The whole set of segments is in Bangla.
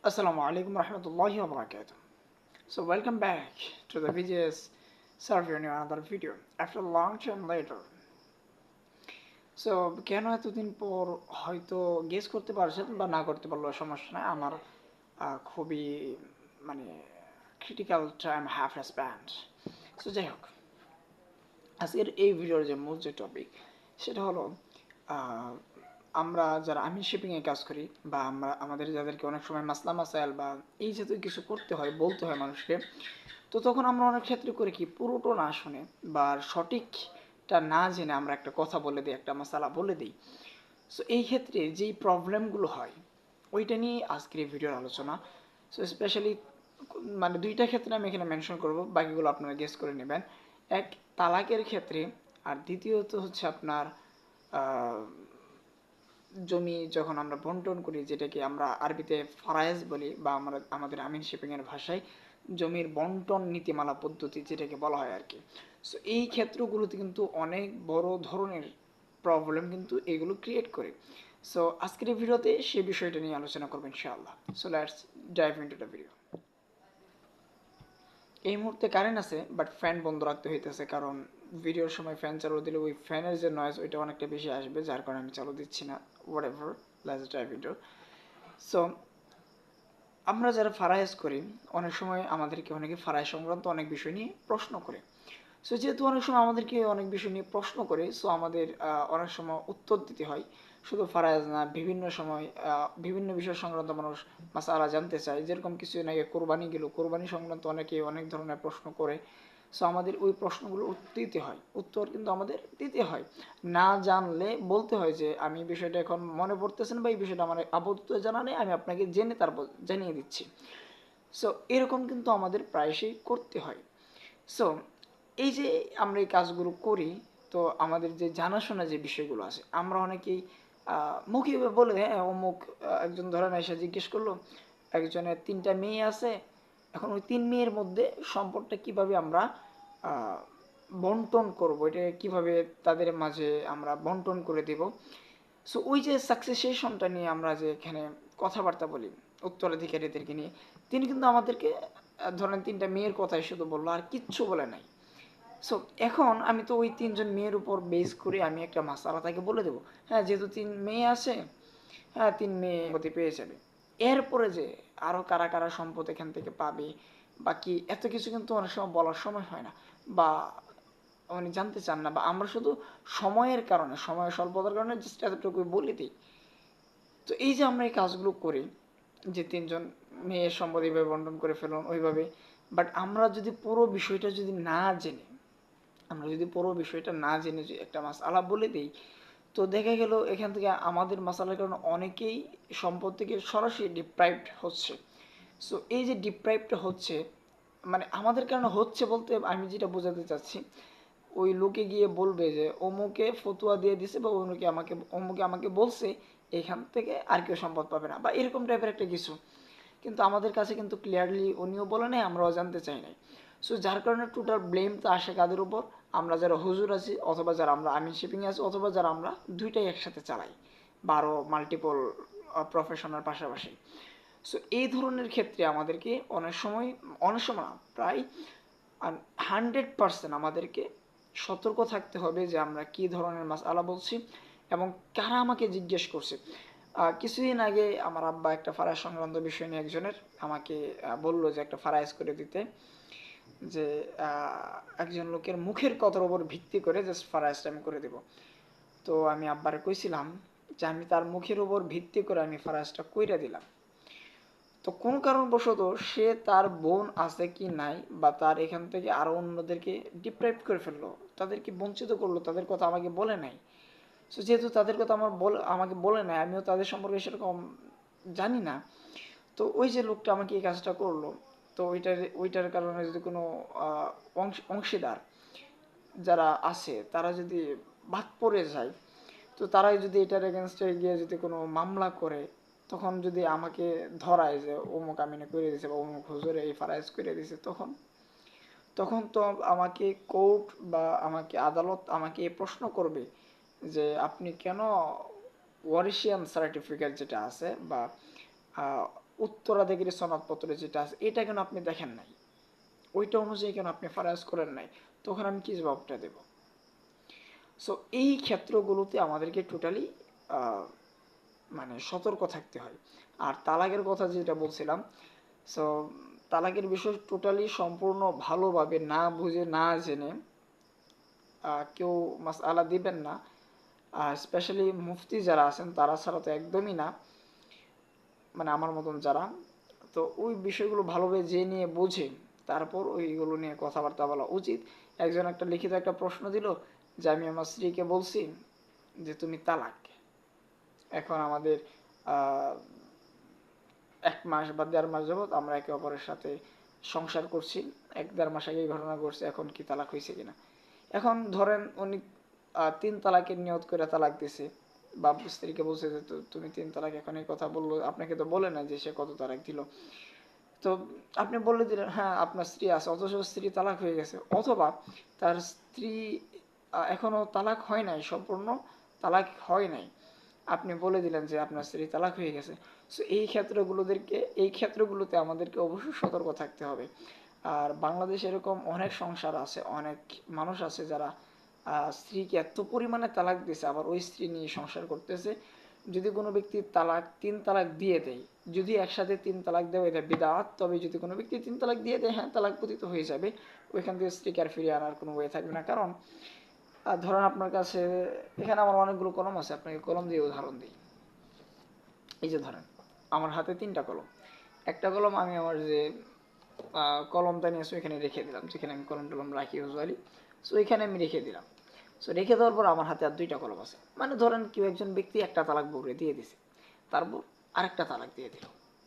Assalamu alaikum warahmatullahi wabarakatuh. So welcome back to the VJS survey on another video after a long time later. So কেন এতদিন পর হয়তো গেস করতে পারছেন বা না করতে পারলেও সমস্যা নাই আমার খুবই মানে critical time have spend. So যাই হোক, আজকের এই ভিডিওর যে মূল যে টপিক সেটা হলো আমরা যারা আমি শিপিংয়ে কাজ করি বা আমাদের যাদেরকে অনেক সময় মাসলা মাসাইল বা এই জাতীয় কিছু করতে হয়, বলতে হয় মানুষকে, তো তখন আমরা অনেক ক্ষেত্রে করি কি পুরোটা না শুনে বা সঠিকটা না জেনে আমরা একটা কথা বলে দিই, একটা মশালা বলে দিই। সো এই ক্ষেত্রে যেই প্রবলেমগুলো হয় ওইটা নিয়ে আজকের এই ভিডিওর আলোচনা। সো স্পেশালি মানে দুইটা ক্ষেত্রে আমি এখানে মেনশন করব, বাকিগুলো আপনারা গেস করে নেবেন। এক, তালাকের ক্ষেত্রে, আর দ্বিতীয়ত হচ্ছে আপনার জমি যখন আমরা বন্টন করি, যেটাকে আমরা আরবিতে ফারায়েজ বলি বা আমরা আমাদের আমিন শিপিংয়ের ভাষায় জমির বন্টন নীতিমালা পদ্ধতি যেটাকে বলা হয় আর কি। সো এই ক্ষেত্রগুলোতে কিন্তু অনেক বড় ধরনের প্রবলেম কিন্তু এগুলো ক্রিয়েট করে। সো আজকের এই ভিডিওতে সেই বিষয়টা নিয়ে আলোচনা করবো ইনশাআল্লাহ। So let's dive into the video. এই মুহূর্তে কারেন্ট আছে বাট ফ্যান বন্ধ রাখতে হইতেছে, কারণ ভিডিওর সময় ফ্যান চালু দিলে ওই ফ্যানের যে নয়েজ ওইটা অনেকটা বেশি আসবে, যার কারণে আমি চালু দিচ্ছি না। What ever, let's dive into. So আমরা যারা ফারায়েজ করি অনেক সময় আমাদেরকে অনেকে ফারায় সংক্রান্ত অনেক বিষয় নিয়ে প্রশ্ন করে। সো যেহেতু অনেক সময় আমাদেরকে অনেক বিষয় নিয়ে প্রশ্ন করে, সো আমাদের অনেক সময় উত্তর দিতে হয়। শুধু ফারায়েজ না, বিভিন্ন সময় বিভিন্ন বিষয় সংক্রান্ত মানুষ মাসালা জানতে চায়। যেরকম কিছুদিন আগে কোরবানি গেল, কোরবানি সংক্রান্ত অনেকে অনেক ধরনের প্রশ্ন করে। সো আমাদের ওই প্রশ্নগুলো উত্তর দিতে হয়, উত্তর কিন্তু আমাদের দিতে হয়। না জানলে বলতে হয় যে আমি বিষয়টা এখন মনে পড়তেছেন বা এই বিষয়টা আমার আপাতত জানা নেই, আমি আপনাকে জেনে তারপর জানিয়ে দিচ্ছি। সো এরকম কিন্তু আমাদের প্রায়শই করতে হয়। সো এই যে আমরা এই কাজগুলো করি, তো আমাদের যে জানাশোনা যে বিষয়গুলো আছে আমরা অনেকেই মুখে বলে, হ্যাঁ অমুক একজন ধরেন এসে জিজ্ঞেস করলো একজনের 3টা মেয়ে আছে, এখন ওই 3 মেয়ের মধ্যে সম্পদটা কিভাবে আমরা বন্টন করব, এটা কিভাবে তাদের মাঝে আমরা বন্টন করে দেব। সো ওই যে সাকসেসেশনটা নিয়ে আমরা যে এখানে কথাবার্তা বলি উত্তরাধিকারীদেরকে নিয়ে, তিনি কিন্তু আমাদেরকে ধরেন 3টা মেয়ের কথাই শুধু বললো, আর কিচ্ছু বলে নাই। সো এখন আমি তো ওই 3জন মেয়ের উপর বেস করে আমি একটা মাসালা তাকে বলে দেবো, হ্যাঁ যেহেতু 3 মেয়ে আছে, হ্যাঁ 3 মেয়ে সম্পত্তি পেয়ে যাবে। এরপরে যে আরও কারা কারা সম্পদ এখান থেকে পাবে বাকি এত কিছু কিন্তু অনেক সময় বলার সময় হয় না, বা উনি জানতে চান না, বা আমরা শুধু সময়ের কারণে, সময়ের স্বল্পতার কারণে জাস্ট এতটুকু বলে দিই। তো এই যে আমরা এই কাজগুলো করি, যে 3জন মেয়ের সম্পদ এইভাবে বন্টন করে ফেলুন ওইভাবে, বাট আমরা যদি পুরো বিষয়টা যদি না জেনে, আমরা যদি পুরো বিষয়টা না জেনে যে একটা মাসআলা বলে দিই, তো দেখা গেল এখান থেকে আমাদের মাসালার কারণে অনেকেই সম্পদ থেকে সরাসরি ডিপ্রাইভড হচ্ছে। সো এই যে ডিপ্রাইভটা হচ্ছে, মানে আমাদের কারণে হচ্ছে বলতে আমি যেটা বোঝাতে চাচ্ছি, ওই লোকে গিয়ে বলবে যে অমুকে ফতুয়া দিয়ে দিছে বা অমুকে আমাকে বলছে এখান থেকে আর কেউ সম্পদ পাবে না বা এরকম টাইপের একটা কিছু, কিন্তু আমাদের কাছে কিন্তু ক্লিয়ারলি উনিও বলে নাই, আমরাও জানতে চাই নাই। সো যার কারণে টোটাল ব্লেমটা আসে কাদের উপর, আমরা যারা হুজুর আছি অথবা যারা আমরা আমিন শিপিংয়ে আছি অথবা যারা আমরা দুইটাই একসাথে চালাই বা আরও মাল্টিপল প্রফেশনের পাশাপাশি। সো এই ধরনের ক্ষেত্রে আমাদেরকে অনেক সময় না, প্রায় 100% আমাদেরকে সতর্ক থাকতে হবে যে আমরা কি ধরনের মাসআলা বলছি এবং কারা আমাকে জিজ্ঞেস করছে। কিছুদিন আগে আমার আব্বা একটা ফারাজ সংক্রান্ত বিষয় নিয়ে একজনের আমাকে বললো যে একটা ফারাইজ করে দিতে, যে একজন লোকের মুখের কথার উপর ভিত্তি করে জাস্ট ফারাইজটা আমি করে দেব। তো আমি আব্বারে কইছিলাম যে আমি তার মুখের উপর ভিত্তি করে আমি ফারাইজটা কইরা দিলাম। তো কোনো কারণবশত সে তার বোন আছে কি নাই বা তার এখান থেকে আরো অন্যদেরকে ডিপ্রাইভ করে ফেললো, তাদেরকে বঞ্চিত করলো, তাদের কথা আমাকে বলে নাই। সো যেহেতু তাদের কথা আমাকে বলে নাই, আমিও তাদের সম্পর্কে সেরকম জানি না। তো ওই যে লোকটা আমাকে এই কাজটা করলো, তো ওইটার কারণে যদি কোনো অংশীদার যারা আছে তারা যদি বাদ পড়ে যায়, তো তারাই যদি এটার এগেনস্টে গিয়ে যদি কোনো মামলা করে, তখন যদি আমাকে ধরায় যে অমুক আমিনে করে দিছে বা অমুক হুজুরে এই ফারাইজ করে দিছে, তখন তখন তো আমাকে কোর্ট বা আমাকে আদালত আমাকে এই প্রশ্ন করবে যে আপনি কেন ওয়ারিশিয়ান সার্টিফিকেট যেটা আছে বা উত্তরাধিকারী সনদপত্রে যেটা আছে এটা কেন আপনি দেখেন নাই, ওইটা অনুযায়ী কেন আপনি ফারাজ করেন নাই, তখন আমি কি জবাবটা দেব? সো এই ক্ষেত্রগুলোতে আমাদেরকে টোটালি মানে সতর্ক থাকতে হয়। আর তালাকের কথা যেটা বলছিলাম, সো তালাকের বিষয় টোটালি সম্পূর্ণ ভালোভাবে না বুঝে না জেনে কেউ মাসআলা দিবেন না। আর স্পেশালি মুফতি যারা আছেন তারা ছাড়া তো একদমই না, মানে আমার মতন যারা, তো ওই বিষয়গুলো ভালোভাবে জেনে বুঝে তারপর ওইগুলো নিয়ে কথাবার্তা বলা উচিত। একজন একটা লিখিত একটা প্রশ্ন দিল যে আমি আমার স্ত্রীকে বলছি যে তুমি তালাক। এখন আমাদের আহ, 1 মাস বা 1.5 মাস যাবত আমরা একে অপরের সাথে সংসার করছি, 1-1.5 মাস আগে ঘটনা ঘটছে, এখন কি তালাক হয়েছে কিনা। এখন ধরেন উনি 3 তালাকের নিয়ত করে তালাক দিছে, বা স্ত্রীকে বলছে যে তুমি 3 তালাক, এখন এই কথা বললো, আপনাকে তো বলে না যে সে কত তালাক দিল। তো আপনি বলে দিলেন হ্যাঁ আপনার স্ত্রী আছে, অথচ স্ত্রী তালাক হয়ে গেছে, অথবা তার স্ত্রী এখনো তালাক হয় নাই, সম্পূর্ণ তালাক হয় নাই, আপনি বলে দিলেন যে আপনার স্ত্রী তালাক হয়ে গেছে। সো এই ক্ষেত্রগুলোতে আমাদেরকে অবশ্যই সতর্ক থাকতে হবে। আর বাংলাদেশে এরকম অনেক সংসার আছে, অনেক মানুষ আছে যারা স্ত্রীকে এত পরিমাণে তালাক দিয়েছে, আবার ওই স্ত্রী নিয়ে সংসার করতেছে। যদি কোনো ব্যক্তি 3 তালাক দিয়ে দেয়, যদি একসাথে 3 তালাক দেওয়া এটা বিদআত, তবে যদি কোনো ব্যক্তি 3 তালাক দিয়ে দেয়, হ্যাঁ তালাক পতিত হয়ে যাবে, ওইখান থেকে স্ত্রীকে আর ফিরিয়ে আনার কোনো ওয়ে থাকবে না। কারণ ধরেন আপনার কাছে, এখানে আমার অনেকগুলো কলম আছে, আপনাকে কলম দিয়ে উদাহরণ দিই। এই যে ধরেন আমার হাতে 3টা কলম, একটা কলম আমি আমার যে কলমটা নিয়ে আসো এখানে রেখে দিলাম, যেখানে আমি কলম টলম রাখি ইউজুয়ালি, সো এখানে আমি রেখে দিলাম। সো রেখে দেওয়ার পর আমার হাতে আর 2টা কলম আছে, মানে ধরেন কেউ একজন ব্যক্তি একটা তালাক বউরে দিয়ে দিছে, তারপর আরেকটা তালাক দিয়ে দিল,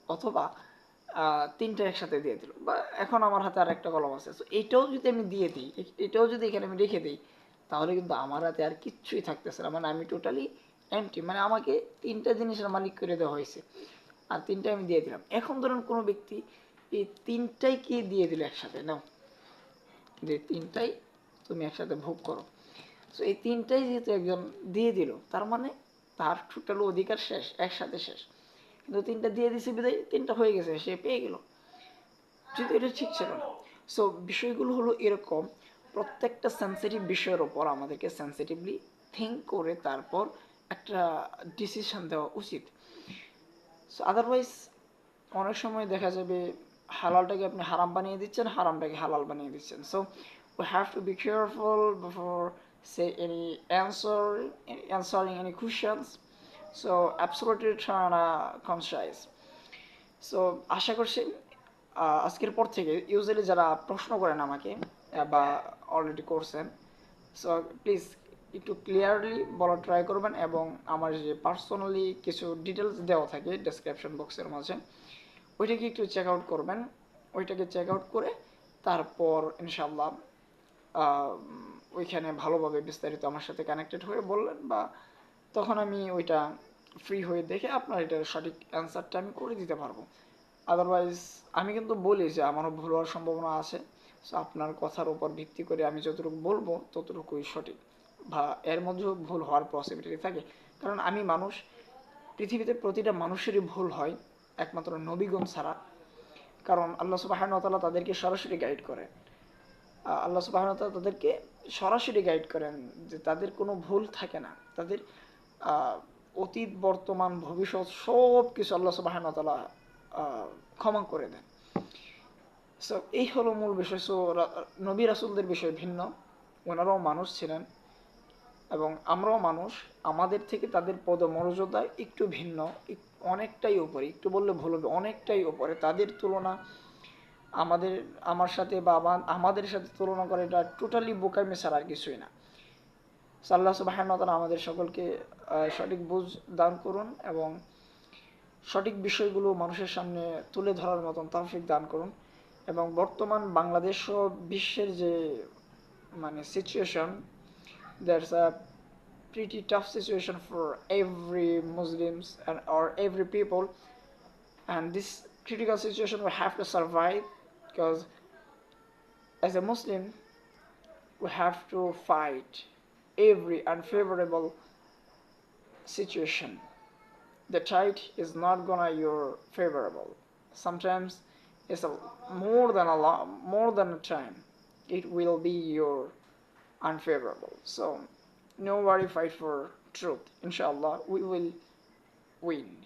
অথবা 3টা একসাথে দিয়ে দিল, বা এখন আমার হাতে আর একটা কলম আছে। সো এটাও যদি আমি দিয়ে দিই, এটাও যদি এখানে আমি রেখে দিই, তাহলে কিন্তু আমার হাতে আর কিচ্ছুই থাকতেছে না, মানে আমি টোটালি এমটি, মানে আমাকে 3টা জিনিসের মালিক করে দেওয়া হয়েছে, আর 3টাই আমি দিয়ে দিলাম। এখন ধরুন কোনো ব্যক্তি এই 3টাই কি দিয়ে দিল একসাথে, নাও যে 3টাই তুমি একসাথে ভোগ করো। সো এই 3টাই যেহেতু একজন দিয়ে দিল, তার মানে তার টোটাল অধিকার শেষ, একসাথে শেষ। কিন্তু 3টা দিয়ে দিছে বিদায় 3টা হয়ে গেছে, সে পেয়ে গেল, যদি এটা ঠিক ছিল না। সো বিষয়গুলো হলো এরকম, প্রত্যেকটা সেন্সিটিভ বিষয়ের ওপর আমাদেরকে সেন্সিটিভলি থিঙ্ক করে তারপর একটা ডিসিশন দেওয়া উচিত। সো আদারওয়াইজ অনেক সময় দেখা যাবে হালালটাকে আপনি হারাম বানিয়ে দিচ্ছেন, হারামটাকে হালাল বানিয়ে দিচ্ছেন। So we have to be careful before say any answering any questions. So absolutely trying to concise. So আশা করছি আজকের পর থেকে ইউজুয়ালি যারা প্রশ্ন করেন আমাকে বা অলরেডি করছেন, সো প্লিজ একটু ক্লিয়ারলি বলা ট্রাই করবেন, এবং আমার যে পার্সোনালি কিছু ডিটেলস দেওয়া থাকে ডেসক্রিপশন বক্সের মাঝে, ওইটাকে একটু চেক আউট করবেন। ওইটাকে চেক আউট করে তারপর ইনশাল্লাহ ওইখানে ভালোভাবে বিস্তারিত আমার সাথে কানেক্টেড হয়ে বললেন, বা তখন আমি ওইটা ফ্রি হয়ে দেখে আপনার এটার সঠিক অ্যান্সারটা আমি করে দিতে পারবো। আদারওয়াইজ আমি কিন্তু বলি যে আমারও ভুল হওয়ার সম্ভাবনা আছে। সো আপনার কথার উপর ভিত্তি করে আমি যতটুকু বলবো ততটুকুই সঠিক, বা এর মধ্যেও ভুল হওয়ার পসিবিলিটি থাকে। কারণ আমি মানুষ, পৃথিবীতে প্রতিটা মানুষেরই ভুল হয়, একমাত্র নবীগণ ছাড়া। কারণ আল্লাহ সুবহানাহু ওয়া তাআলা তাদেরকে সরাসরি গাইড করেন, আল্লাহ সুবহানাহু ওয়া তাআলা তাদেরকে সরাসরি গাইড করেন, যে তাদের কোনো ভুল থাকে না, তাদের অতীত বর্তমান ভবিষ্যৎ সব কিছু আল্লাহ সুবহানাহু ওয়া তাআলা ক্ষমা করে দেন। সো এই হলো মূল বিষয়। সো নবী রাসূলদের বিষয় ভিন্ন, ওনারাও মানুষ ছিলেন এবং আমরাও মানুষ, আমাদের থেকে তাদের পদমর্যাদা একটু ভিন্ন, অনেকটাই উপরে, একটু বললে ভুল হবে, অনেকটাই উপরে। তাদের তুলনা আমাদের, আমার সাথে বা আমাদের সাথে তুলনা করে এটা টোটালি বোকামি ছাড়া আর কিছুই না। আল্লাহ সুবহানাহু ওয়া তাআলা আমাদের সকলকে সঠিক বুঝ দান করুন, এবং সঠিক বিষয়গুলো মানুষের সামনে তুলে ধরার মতন তৌফিক দান করুন। এবং বর্তমান বাংলাদেশ ও বিশ্বের যে মানে situation, that's a pretty tough situation for every Muslims and or every people, and this critical situation we have to survive, because as a Muslim we have to fight every unfavorable situation. the tide is not gonna your favorable. Sometimes it's a more than a lot, more than a time, it will be your unfavorable. So nobody fight for truth. Inshallah, we will win.